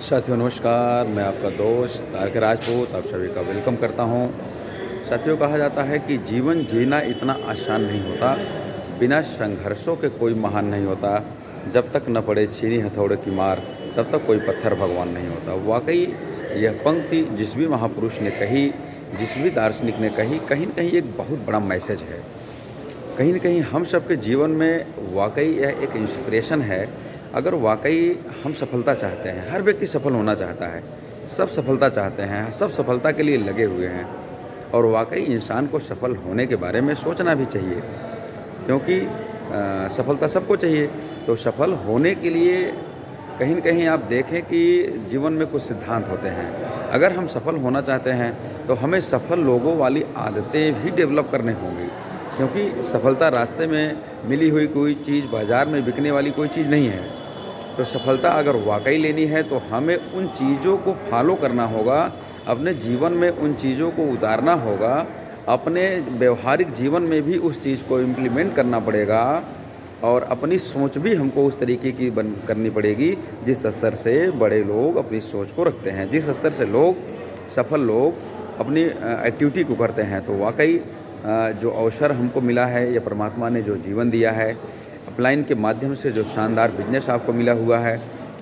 साथियों नमस्कार, मैं आपका दोस्त आर के राजपूत आप सभी का वेलकम करता हूं। साथियों कहा जाता है कि जीवन जीना इतना आसान नहीं होता, बिना संघर्षों के कोई महान नहीं होता। जब तक न पड़े छीनी हथौड़े की मार, तब तक कोई पत्थर भगवान नहीं होता। वाकई यह पंक्ति जिस भी महापुरुष ने कही, जिस भी दार्शनिक ने कही, कहीं न कहीं एक बहुत बड़ा मैसेज है। कहीं न कहीं हम सबके जीवन में वाक़ई यह एक इंस्पिरेशन है। अगर वाक़ई हम सफलता चाहते हैं, हर व्यक्ति सफल होना चाहता है, सब सफलता चाहते हैं, सब सफलता के लिए लगे हुए हैं और वाक़ई इंसान को सफल होने के बारे में सोचना भी चाहिए क्योंकि सफलता सबको चाहिए। तो सफल होने के लिए कहीं न कहीं आप देखें कि जीवन में कुछ सिद्धांत होते हैं। अगर हम सफल होना चाहते हैं, तो हमें सफल लोगों वाली आदतें भी डेवलप करनी होंगी क्योंकि सफलता रास्ते में मिली हुई कोई चीज़, बाज़ार में बिकने वाली कोई चीज़ नहीं है। तो सफलता अगर वाक़ई लेनी है तो हमें उन चीज़ों को फ़ॉलो करना होगा, अपने जीवन में उन चीज़ों को उतारना होगा, अपने व्यावहारिक जीवन में भी उस चीज़ को इम्प्लीमेंट करना पड़ेगा और अपनी सोच भी हमको उस तरीके की करनी पड़ेगी जिस स्तर से बड़े लोग अपनी सोच को रखते हैं, जिस स्तर से सफल लोग अपनी एक्टिविटी को करते हैं। तो वाक़ई जो अवसर हमको मिला है या परमात्मा ने जो जीवन दिया है, अपलाइन के माध्यम से जो शानदार बिजनेस आपको मिला हुआ है,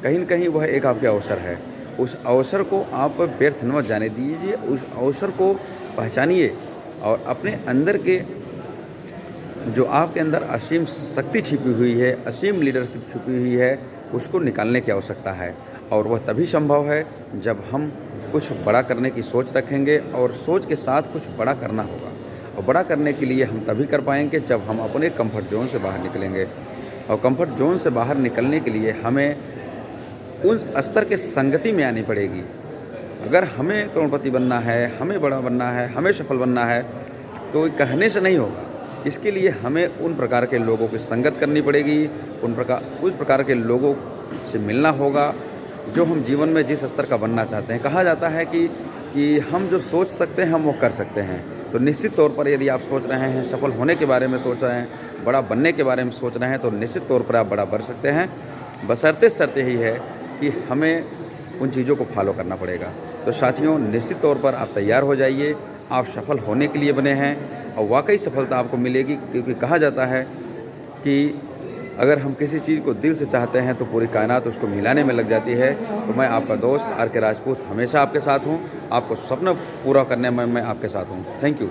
कहीं न कहीं वह एक आपके अवसर है। उस अवसर को आप व्यर्थ मत जाने दीजिए, उस अवसर को पहचानिए और अपने अंदर के जो आपके अंदर असीम शक्ति छिपी हुई है, असीम लीडरशिप छिपी हुई है, उसको निकालने की आवश्यकता है और वह तभी संभव है जब हम कुछ बड़ा करने की सोच रखेंगे और सोच के साथ कुछ बड़ा करना होगा। और बड़ा करने के लिए हम तभी कर पाएँगे जब हम अपने कम्फ़र्ट ज़ोन से बाहर निकलेंगे और कम्फ़र्ट ज़ोन से बाहर निकलने के लिए हमें उस स्तर के संगति में आनी पड़ेगी। अगर हमें करोड़पति बनना है, हमें बड़ा बनना है, हमें सफल बनना है, तो कहने से नहीं होगा। इसके लिए हमें उन प्रकार के लोगों की संगत करनी पड़ेगी, उस प्रकार के लोगों से मिलना होगा, जो हम जीवन में जिस स्तर का बनना चाहते हैं। कहा जाता है कि हम जो सोच सकते हैं, हम वो कर सकते हैं। तो निश्चित तौर पर यदि आप सोच रहे हैं, सफल होने के बारे में सोच रहे हैं, बड़ा बनने के बारे में सोच रहे हैं, तो निश्चित तौर पर आप बड़ा बन सकते हैं। बशर्ते शर्त यही है कि हमें उन चीज़ों को फ़ॉलो करना पड़ेगा। तो साथियों निश्चित तौर पर आप तैयार हो जाइए, आप सफल होने के लिए बने हैं और वाक़ई सफलता आपको मिलेगी क्योंकि कहा जाता है कि अगर हम किसी चीज़ को दिल से चाहते हैं तो पूरी कायनात उसको मिलाने में लग जाती है। तो मैं आपका दोस्त आर के राजपूत हमेशा आपके साथ हूँ, आपको सपना पूरा करने में मैं आपके साथ हूँ। Thank you.